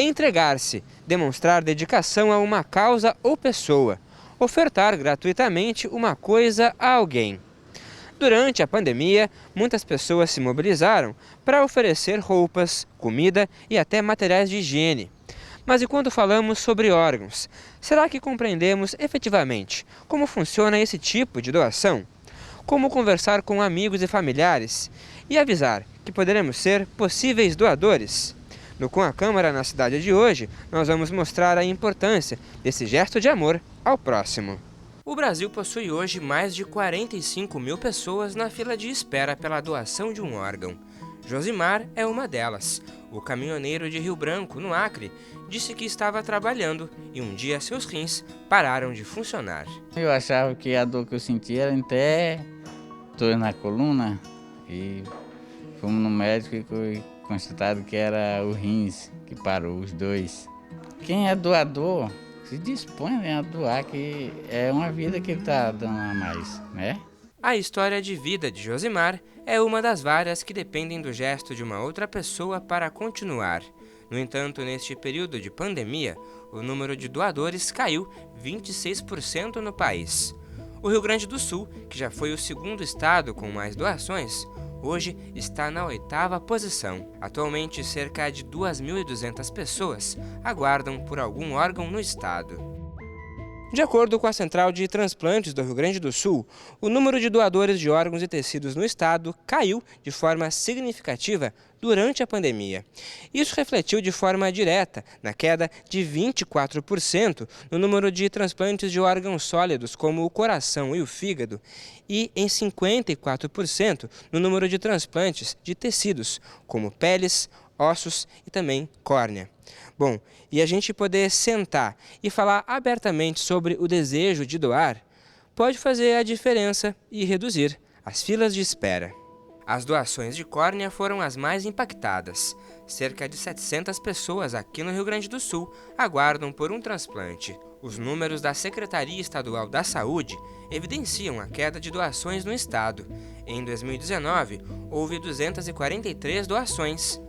Entregar-se, demonstrar dedicação a uma causa ou pessoa, ofertar gratuitamente uma coisa a alguém. Durante a pandemia, muitas pessoas se mobilizaram para oferecer roupas, comida e até materiais de higiene. Mas e quando falamos sobre órgãos? Será que compreendemos efetivamente como funciona esse tipo de doação? Como conversar com amigos e familiares e avisar que poderemos ser possíveis doadores? No Com a Câmara na cidade de hoje, nós vamos mostrar a importância desse gesto de amor ao próximo. O Brasil possui hoje mais de 45 mil pessoas na fila de espera pela doação de um órgão. Josimar é uma delas. O caminhoneiro de Rio Branco, no Acre, disse que estava trabalhando e um dia seus rins pararam de funcionar. Eu achava que a dor que eu sentia era até dor na coluna e fomos no médico e foi constatado que era o rins que parou, os dois. Quem é doador se dispõe, né, a doar, que é uma vida que ele está dando a mais, né? A história de vida de Josimar é uma das várias que dependem do gesto de uma outra pessoa para continuar. No entanto, neste período de pandemia, o número de doadores caiu 26% no país. O Rio Grande do Sul, que já foi o segundo estado com mais doações, hoje está na 8ª posição. Atualmente, cerca de 2.200 pessoas aguardam por algum órgão no estado. De acordo com a Central de Transplantes do Rio Grande do Sul, o número de doadores de órgãos e tecidos no estado caiu de forma significativa durante a pandemia. Isso refletiu de forma direta na queda de 24% no número de transplantes de órgãos sólidos, como o coração e o fígado, e em 54% no número de transplantes de tecidos, como peles, ossos e também córnea. Bom, e a gente poder sentar e falar abertamente sobre o desejo de doar pode fazer a diferença e reduzir as filas de espera. As doações de córnea foram as mais impactadas. Cerca de 700 pessoas aqui no Rio Grande do Sul aguardam por um transplante. Os números da Secretaria Estadual da Saúde evidenciam a queda de doações no estado. Em 2019, houve 243 doações.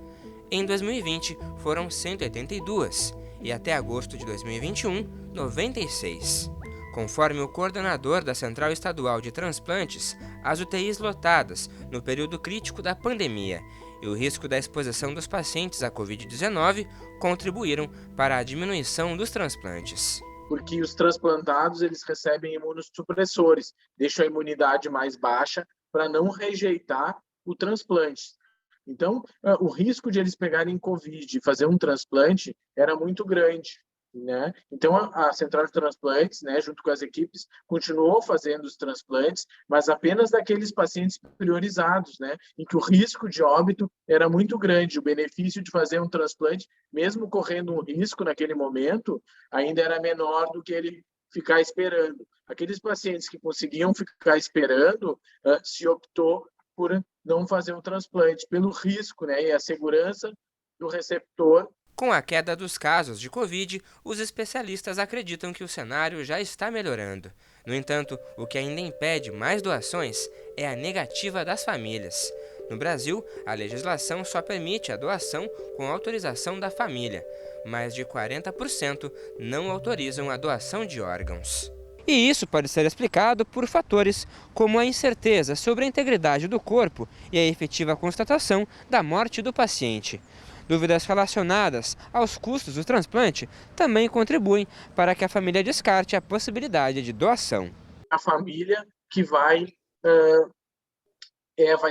Em 2020, foram 182 e até agosto de 2021, 96. Conforme o coordenador da Central Estadual de Transplantes, as UTIs lotadas no período crítico da pandemia e o risco da exposição dos pacientes à Covid-19 contribuíram para a diminuição dos transplantes. Porque os transplantados eles recebem imunossupressores, deixam a imunidade mais baixa para não rejeitar o transplante. Então, o risco de eles pegarem Covid e fazer um transplante era muito grande, né? Então, a Central de Transplantes, né, junto com as equipes, continuou fazendo os transplantes, mas apenas daqueles pacientes priorizados, né, em que o risco de óbito era muito grande. O benefício de fazer um transplante, mesmo correndo um risco naquele momento, ainda era menor do que ele ficar esperando. Aqueles pacientes que conseguiam ficar esperando, se optou por não fazer um transplante, pelo risco, né, e a segurança do receptor. Com a queda dos casos de Covid, os especialistas acreditam que o cenário já está melhorando. No entanto, o que ainda impede mais doações é a negativa das famílias. No Brasil, a legislação só permite a doação com autorização da família. Mais de 40% não autorizam a doação de órgãos. E isso pode ser explicado por fatores como a incerteza sobre a integridade do corpo e a efetiva constatação da morte do paciente. Dúvidas relacionadas aos custos do transplante também contribuem para que a família descarte a possibilidade de doação. A família que vai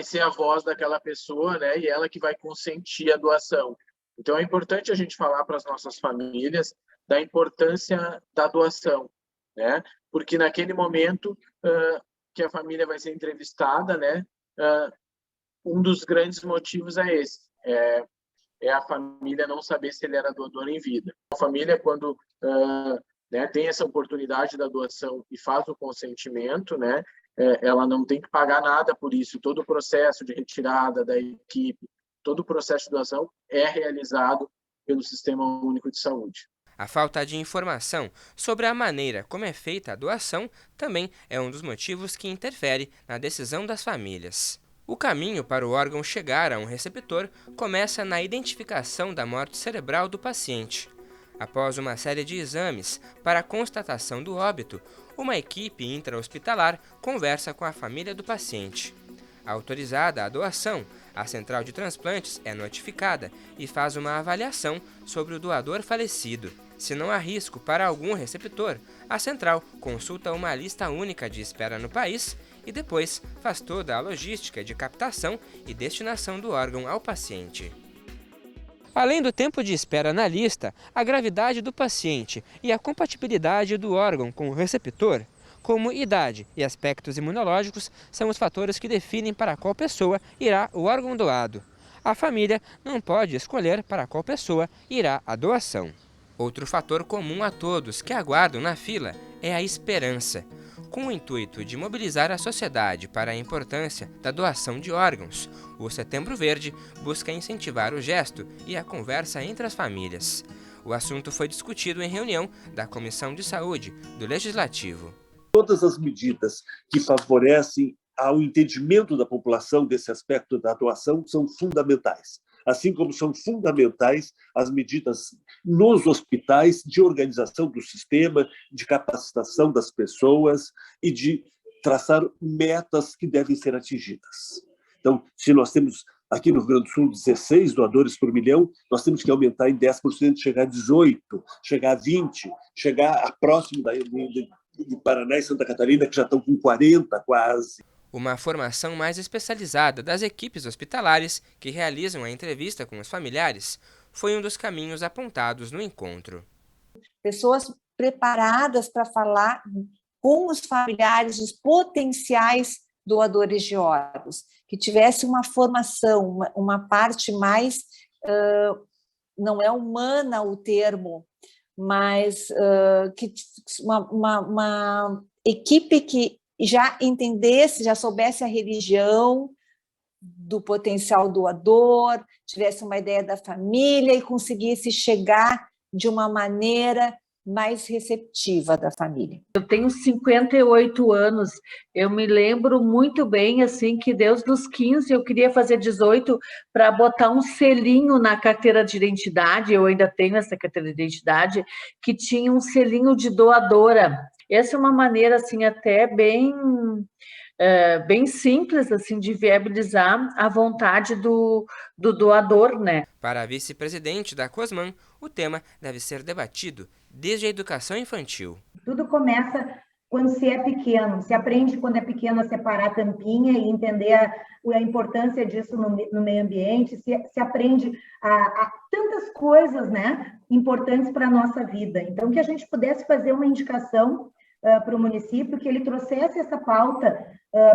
ser a voz daquela pessoa, né, e ela que vai consentir a doação. Então é importante a gente falar para as nossas famílias da importância da doação, né? Porque naquele momento que a família vai ser entrevistada, né, um dos grandes motivos é esse, é a família não saber se ele era doador em vida. A família, quando né, tem essa oportunidade da doação e faz o consentimento, né, ela não tem que pagar nada por isso. Todo o processo de retirada da equipe, todo o processo de doação é realizado pelo Sistema Único de Saúde. A falta de informação sobre a maneira como é feita a doação também é um dos motivos que interfere na decisão das famílias. O caminho para o órgão chegar a um receptor começa na identificação da morte cerebral do paciente. Após uma série de exames para a constatação do óbito, uma equipe intra-hospitalar conversa com a família do paciente. Autorizada a doação, a central de transplantes é notificada e faz uma avaliação sobre o doador falecido. Se não há risco para algum receptor, a central consulta uma lista única de espera no país e depois faz toda a logística de captação e destinação do órgão ao paciente. Além do tempo de espera na lista, a gravidade do paciente e a compatibilidade do órgão com o receptor, como idade e aspectos imunológicos, são os fatores que definem para qual pessoa irá o órgão doado. A família não pode escolher para qual pessoa irá a doação. Outro fator comum a todos que aguardam na fila é a esperança. Com o intuito de mobilizar a sociedade para a importância da doação de órgãos, o Setembro Verde busca incentivar o gesto e a conversa entre as famílias. O assunto foi discutido em reunião da Comissão de Saúde do Legislativo. Todas as medidas que favorecem ao entendimento da população desse aspecto da doação são fundamentais, assim como são fundamentais as medidas nos hospitais de organização do sistema, de capacitação das pessoas e de traçar metas que devem ser atingidas. Então, se nós temos aqui no Rio Grande do Sul 16 doadores por milhão, nós temos que aumentar em 10%, chegar a 18%, chegar a 20%, chegar a próximo de Paraná e Santa Catarina, que já estão com 40% quase. Uma formação mais especializada das equipes hospitalares que realizam a entrevista com os familiares foi um dos caminhos apontados no encontro. Pessoas preparadas para falar com os familiares, os potenciais doadores de órgãos, que tivesse uma formação, uma parte mais, não é humana o termo, mas que uma equipe que já entendesse, já soubesse a religião do potencial doador, tivesse uma ideia da família e conseguisse chegar de uma maneira mais receptiva da família. Eu tenho 58 anos, eu me lembro muito bem, assim, que desde os 15 eu queria fazer 18 para botar um selinho na carteira de identidade, eu ainda tenho essa carteira de identidade, que tinha um selinho de doadora. Essa é uma maneira, assim, até bem simples, assim, de viabilizar a vontade do doador, né? Para a vice-presidente da COSMAN, o tema deve ser debatido desde a educação infantil. Tudo começa quando se é pequeno, se aprende quando é pequeno a separar a tampinha e entender a importância disso no meio ambiente, se aprende a tantas coisas, né, importantes para a nossa vida. Então, que a gente pudesse fazer uma indicação para o município, que ele trouxesse essa pauta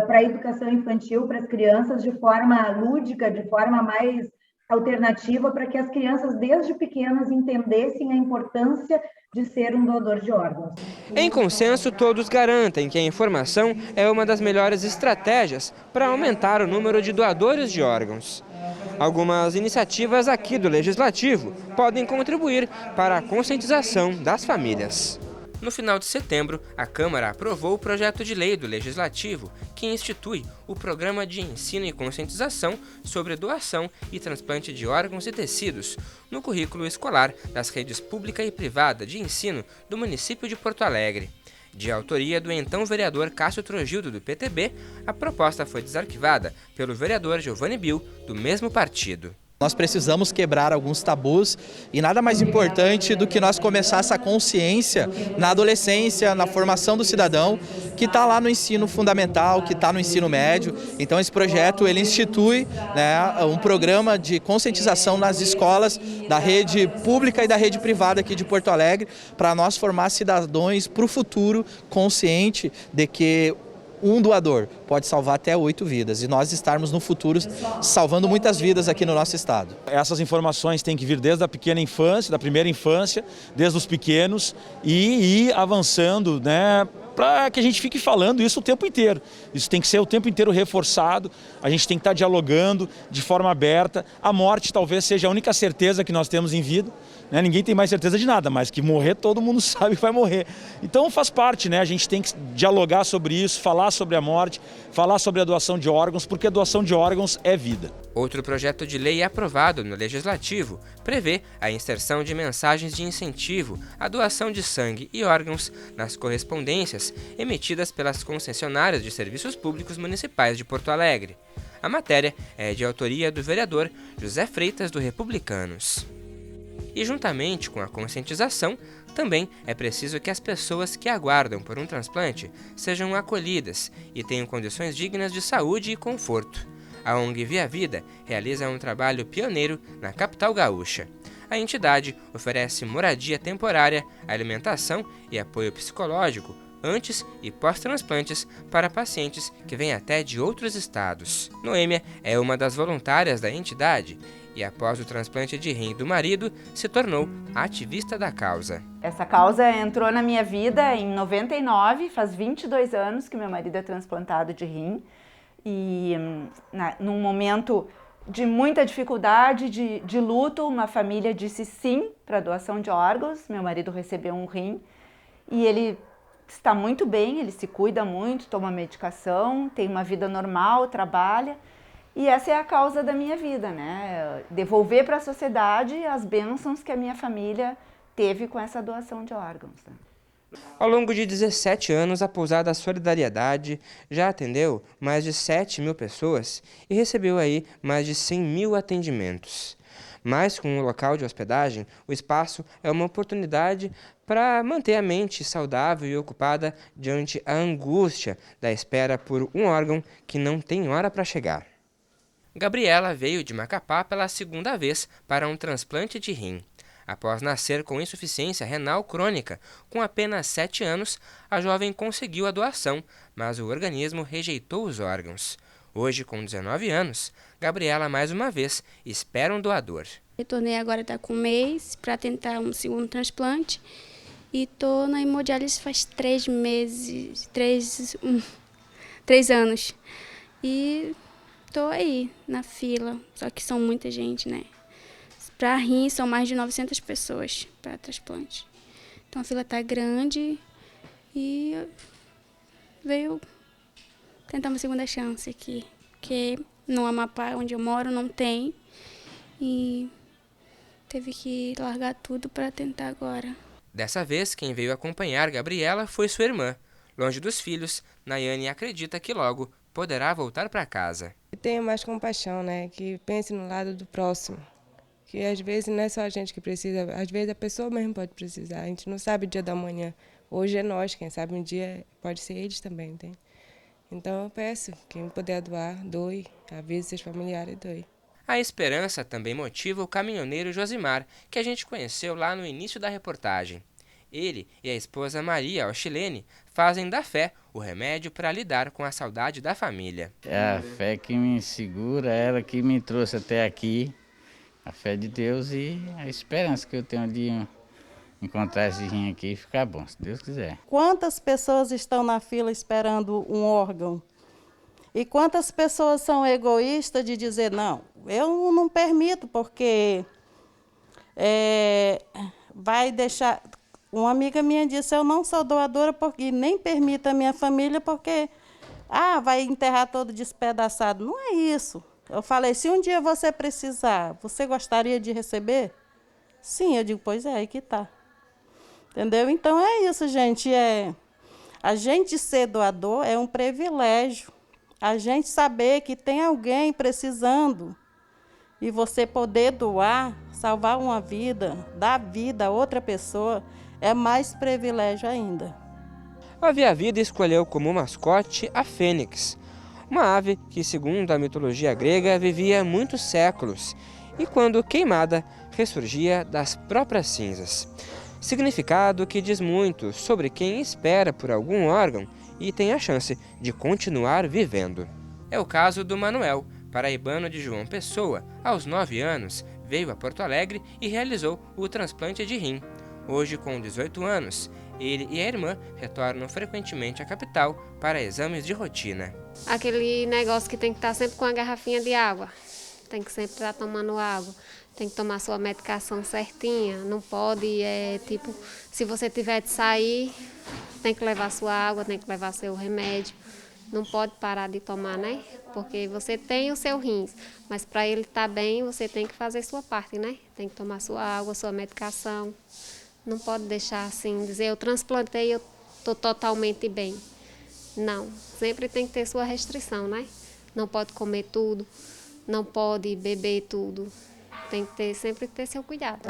para a educação infantil, para as crianças, de forma lúdica, de forma mais alternativa, para que as crianças, desde pequenas, entendessem a importância de ser um doador de órgãos. Em consenso, todos garantem que a informação é uma das melhores estratégias para aumentar o número de doadores de órgãos. Algumas iniciativas aqui do Legislativo podem contribuir para a conscientização das famílias. No final de setembro, a Câmara aprovou o projeto de lei do Legislativo que institui o Programa de Ensino e Conscientização sobre Doação e Transplante de Órgãos e Tecidos no currículo escolar das redes pública e privada de ensino do município de Porto Alegre. De autoria do então vereador Cássio Trogildo, do PTB, a proposta foi desarquivada pelo vereador Giovanni Bill, do mesmo partido. Nós precisamos quebrar alguns tabus e nada mais importante do que nós começar essa consciência na adolescência, na formação do cidadão, que está lá no ensino fundamental, que está no ensino médio. Então esse projeto ele institui, né, um programa de conscientização nas escolas da rede pública e da rede privada aqui de Porto Alegre, para nós formar cidadãos para o futuro, consciente de que um doador pode salvar até 8 vidas e nós estarmos no futuro salvando muitas vidas aqui no nosso estado. Essas informações têm que vir desde a pequena infância, da primeira infância, desde os pequenos e ir avançando, né, para que a gente fique falando isso o tempo inteiro. Isso tem que ser o tempo inteiro reforçado, a gente tem que estar dialogando de forma aberta. A morte talvez seja a única certeza que nós temos em vida, né? Ninguém tem mais certeza de nada, mas que morrer todo mundo sabe que vai morrer. Então faz parte, né? A gente tem que dialogar sobre isso, falar sobre a morte, falar sobre a doação de órgãos, porque a doação de órgãos é vida. Outro projeto de lei aprovado no Legislativo prevê a inserção de mensagens de incentivo à doação de sangue e órgãos nas correspondências emitidas pelas concessionárias de serviços públicos municipais de Porto Alegre. A matéria é de autoria do vereador José Freitas, do Republicanos. E juntamente com a conscientização, também é preciso que as pessoas que aguardam por um transplante sejam acolhidas e tenham condições dignas de saúde e conforto. A ONG Via Vida realiza um trabalho pioneiro na capital gaúcha. A entidade oferece moradia temporária, alimentação e apoio psicológico antes e pós-transplantes para pacientes que vêm até de outros estados. Noêmia é uma das voluntárias da entidade e, após o transplante de rim do marido, se tornou ativista da causa. Essa causa entrou na minha vida em 99, faz 22 anos que meu marido é transplantado de rim. E num momento de muita dificuldade, de luto, uma família disse sim para a doação de órgãos. Meu marido recebeu um rim e ele está muito bem, ele se cuida muito, toma medicação, tem uma vida normal, trabalha. E essa é a causa da minha vida, né? Devolver para a sociedade as bênçãos que a minha família teve com essa doação de órgãos, né? Ao longo de 17 anos, a Pousada Solidariedade já atendeu mais de 7.000 pessoas e recebeu aí mais de 100.000 atendimentos. Mas com o local de hospedagem, o espaço é uma oportunidade para manter a mente saudável e ocupada diante a angústia da espera por um órgão que não tem hora para chegar. Gabriela veio de Macapá pela segunda vez para um transplante de rim. Após nascer com insuficiência renal crônica, com apenas 7 anos, a jovem conseguiu a doação, mas o organismo rejeitou os órgãos. Hoje, com 19 anos, Gabriela mais uma vez espera um doador. Retornei agora, está com um mês, para tentar um segundo transplante. E estou na hemodiálise faz 3 anos. E estou aí, na fila, só que são muita gente, né? Para rim, são mais de 900 pessoas para transplante. Então a fila está grande e veio tentar uma segunda chance aqui. Porque no Amapá, onde eu moro, não tem. E teve que largar tudo para tentar agora. Dessa vez, quem veio acompanhar Gabriela foi sua irmã. Longe dos filhos, Nayane acredita que logo poderá voltar para casa. Tenha mais compaixão, né? Que pense no lado do próximo. Que às vezes não é só a gente que precisa, às vezes a pessoa mesmo pode precisar. A gente não sabe o dia da manhã. Hoje é nós, quem sabe um dia pode ser eles também, entende? Então eu peço, quem puder doar, doe, avise seus familiares e doe. A esperança também motiva o caminhoneiro Josimar, que a gente conheceu lá no início da reportagem. Ele e a esposa Maria Ochilene fazem da fé o remédio para lidar com a saudade da família. É a fé que me segura, ela que me trouxe até aqui. A fé de Deus e a esperança que eu tenho de encontrar esse rim aqui e ficar bom, se Deus quiser. Quantas pessoas estão na fila esperando um órgão? E quantas pessoas são egoístas de dizer, não, eu não permito, porque vai deixar... Uma amiga minha disse, eu não sou doadora porque nem permito a minha família, porque vai enterrar todo despedaçado. Não é isso. Eu falei, se um dia você precisar, você gostaria de receber? Sim, eu digo, pois é, aí que tá. Entendeu? Então é isso, gente. A gente ser doador é um privilégio. A gente saber que tem alguém precisando e você poder doar, salvar uma vida, dar vida a outra pessoa, é mais privilégio ainda. A Via Vida escolheu como mascote a fênix, uma ave que, segundo a mitologia grega, vivia muitos séculos e, quando queimada, ressurgia das próprias cinzas. Significado que diz muito sobre quem espera por algum órgão e tem a chance de continuar vivendo. É o caso do Manuel, paraibano de João Pessoa. Aos 9 anos, veio a Porto Alegre e realizou o transplante de rim. Hoje, com 18 anos, ele e a irmã retornam frequentemente à capital para exames de rotina. Aquele negócio que tem que estar sempre com a garrafinha de água. Tem que sempre estar tomando água. Tem que tomar sua medicação certinha. Não pode, tipo, se você tiver de sair, tem que levar sua água, tem que levar seu remédio. Não pode parar de tomar, né? Porque você tem o seu rins, mas para ele estar bem, você tem que fazer sua parte, né? Tem que tomar sua água, sua medicação. Não pode deixar assim, dizer, eu transplantei, eu estou totalmente bem. Não, sempre tem que ter sua restrição, né? Não pode comer tudo, não pode beber tudo. Tem que sempre ter seu cuidado.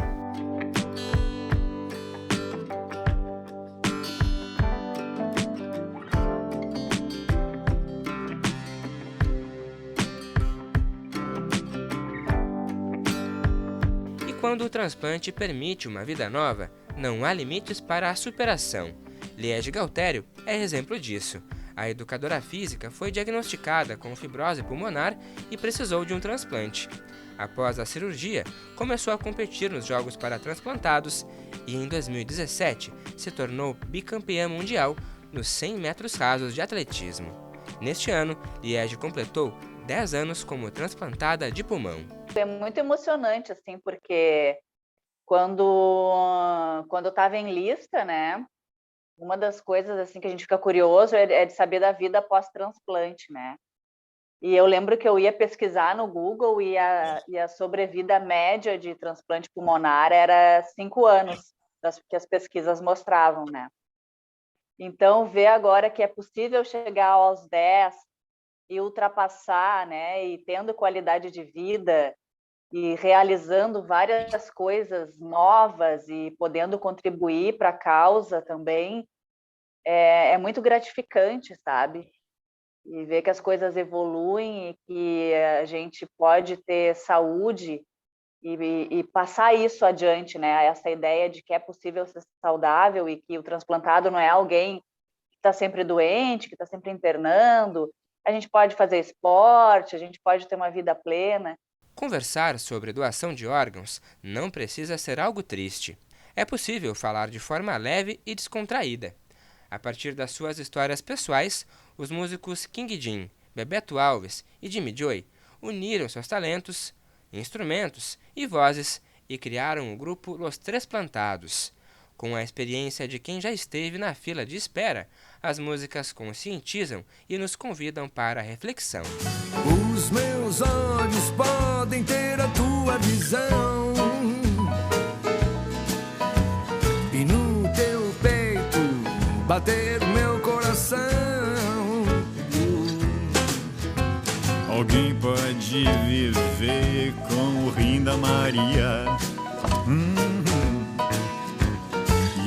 E quando o transplante permite uma vida nova, não há limites para a superação. Liege Galtério é exemplo disso. A educadora física foi diagnosticada com fibrose pulmonar e precisou de um transplante. Após a cirurgia, começou a competir nos Jogos para Transplantados e, em 2017, se tornou bicampeã mundial nos 100 metros rasos de atletismo. Neste ano, Liege completou 10 anos como transplantada de pulmão. É muito emocionante, assim, porque quando eu estava em lista, né, uma das coisas assim que a gente fica curioso é de saber da vida pós-transplante, né? E eu lembro que eu ia pesquisar no Google e a sobrevida média de transplante pulmonar era 5 anos, que as pesquisas mostravam, né? Então, ver agora que é possível chegar aos 10 e ultrapassar, né? E tendo qualidade de vida e realizando várias coisas novas e podendo contribuir para a causa também, é muito gratificante, sabe? E ver que as coisas evoluem e que a gente pode ter saúde e passar isso adiante, né? Essa ideia de que é possível ser saudável e que o transplantado não é alguém que está sempre doente, que está sempre internando. A gente pode fazer esporte, a gente pode ter uma vida plena. Conversar sobre doação de órgãos não precisa ser algo triste. É possível falar de forma leve e descontraída. A partir das suas histórias pessoais, os músicos King Jim, Bebeto Alves e Jimmy Joy uniram seus talentos, instrumentos e vozes e criaram o grupo Los Transplantados. Com a experiência de quem já esteve na fila de espera, as músicas conscientizam e nos convidam para a reflexão. Os meus olhos podem ter a tua visão, e no teu peito bater o meu coração. Alguém pode viver com o rim da Maria,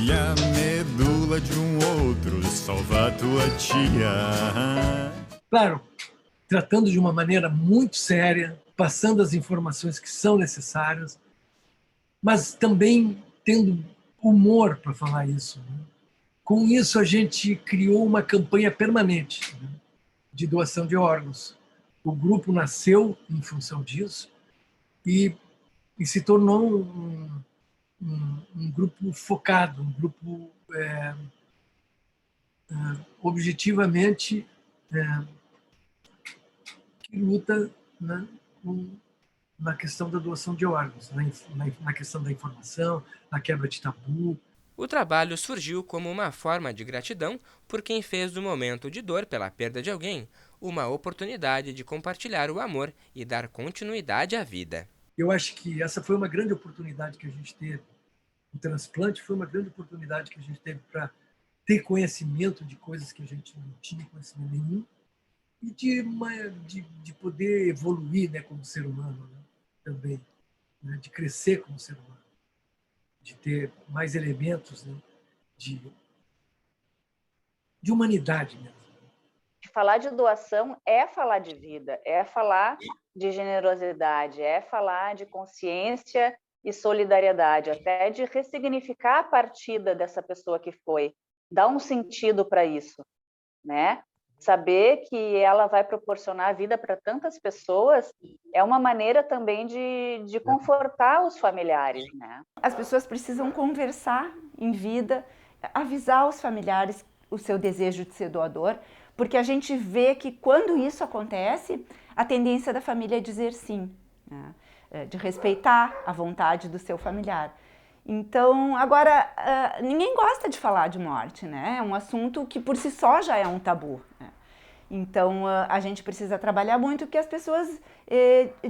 e a medula de um outro salvar tua tia. Claro, tratando de uma maneira muito séria, passando as informações que são necessárias, mas também tendo humor para falar isso, né? Com isso, a gente criou uma campanha permanente, né, de doação de órgãos. O grupo nasceu em função disso e se tornou um grupo focado, um grupo objetivamente que luta, né, na questão da doação de órgãos, na questão da informação, na quebra de tabu. O trabalho surgiu como uma forma de gratidão por quem fez do momento de dor pela perda de alguém uma oportunidade de compartilhar o amor e dar continuidade à vida. Eu acho que essa foi uma grande oportunidade que a gente teve. O transplante foi uma grande oportunidade que a gente teve para ter conhecimento de coisas que a gente não tinha conhecimento nenhum e de poder evoluir, né, como ser humano, né, também, né, de crescer como ser humano, de ter mais elementos, né, de humanidade mesmo. Falar de doação é falar de vida, é falar de generosidade, é falar de consciência e solidariedade, até de ressignificar a partida dessa pessoa que foi, dar um sentido para isso, né? Saber que ela vai proporcionar vida para tantas pessoas é uma maneira também de confortar os familiares, né? As pessoas precisam conversar em vida, avisar os familiares o seu desejo de ser doador, porque a gente vê que quando isso acontece, a tendência da família é dizer sim, né? De respeitar a vontade do seu familiar. Então, agora, ninguém gosta de falar de morte, né? É um assunto que por si só já é um tabu, né? Então, a gente precisa trabalhar muito que as pessoas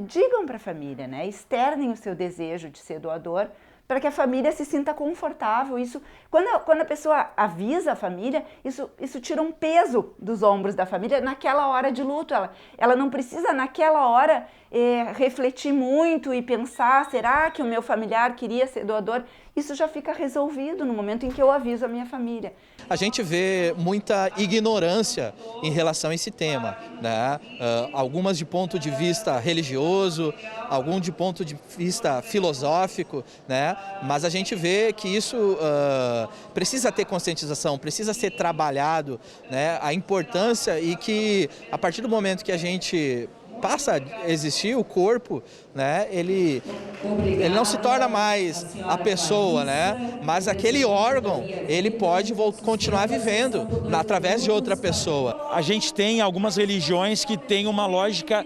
digam para a família, né? Externem o seu desejo de ser doador, para que a família se sinta confortável. Isso, quando a pessoa avisa a família, isso tira um peso dos ombros da família naquela hora de luto. Ela não precisa, naquela hora, refletir muito e pensar, será que o meu familiar queria ser doador? Isso já fica resolvido no momento em que eu aviso a minha família. A gente vê muita ignorância em relação a esse tema, né? Algumas de ponto de vista religioso, algum de ponto de vista filosófico, né? Mas a gente vê que isso precisa ter conscientização, precisa ser trabalhado, né? A importância e que a partir do momento que a gente passa a existir, o corpo, né, ele não se torna mais a pessoa, né, mas aquele órgão, ele pode continuar vivendo através de outra pessoa. A gente tem algumas religiões que têm uma lógica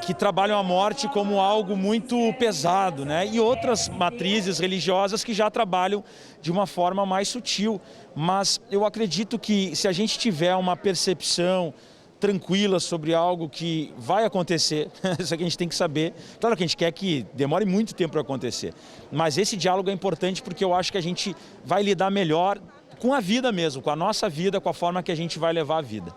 que trabalham a morte como algo muito pesado, né, e outras matrizes religiosas que já trabalham de uma forma mais sutil. Mas eu acredito que se a gente tiver uma percepção tranquila sobre algo que vai acontecer, isso aqui a gente tem que saber. Claro que a gente quer que demore muito tempo para acontecer, mas esse diálogo é importante porque eu acho que a gente vai lidar melhor com a vida mesmo, com a nossa vida, com a forma que a gente vai levar a vida.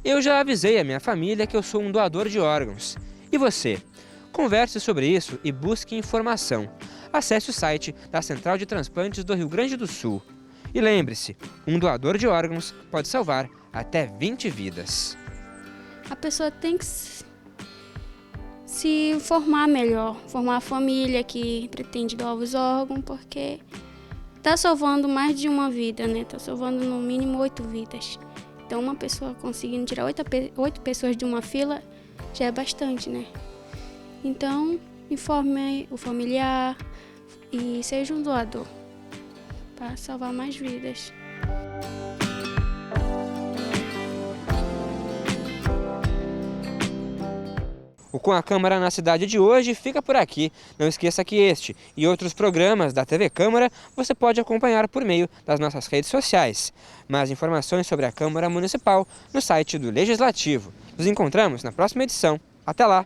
Eu já avisei a minha família que eu sou um doador de órgãos. E você? Converse sobre isso e busque informação. Acesse o site da Central de Transplantes do Rio Grande do Sul. E lembre-se, um doador de órgãos pode salvar até 20 vidas. A pessoa tem que se informar melhor, formar a família que pretende doar os órgãos, porque está salvando mais de uma vida, né? Está salvando no mínimo 8 vidas. Então uma pessoa conseguindo tirar 8 pessoas de uma fila já é bastante, né? Então, informe o familiar e seja um doador para salvar mais vidas. O Com a Câmara na Cidade de hoje fica por aqui. Não esqueça que este e outros programas da TV Câmara você pode acompanhar por meio das nossas redes sociais. Mais informações sobre a Câmara Municipal no site do Legislativo. Nos encontramos na próxima edição. Até lá!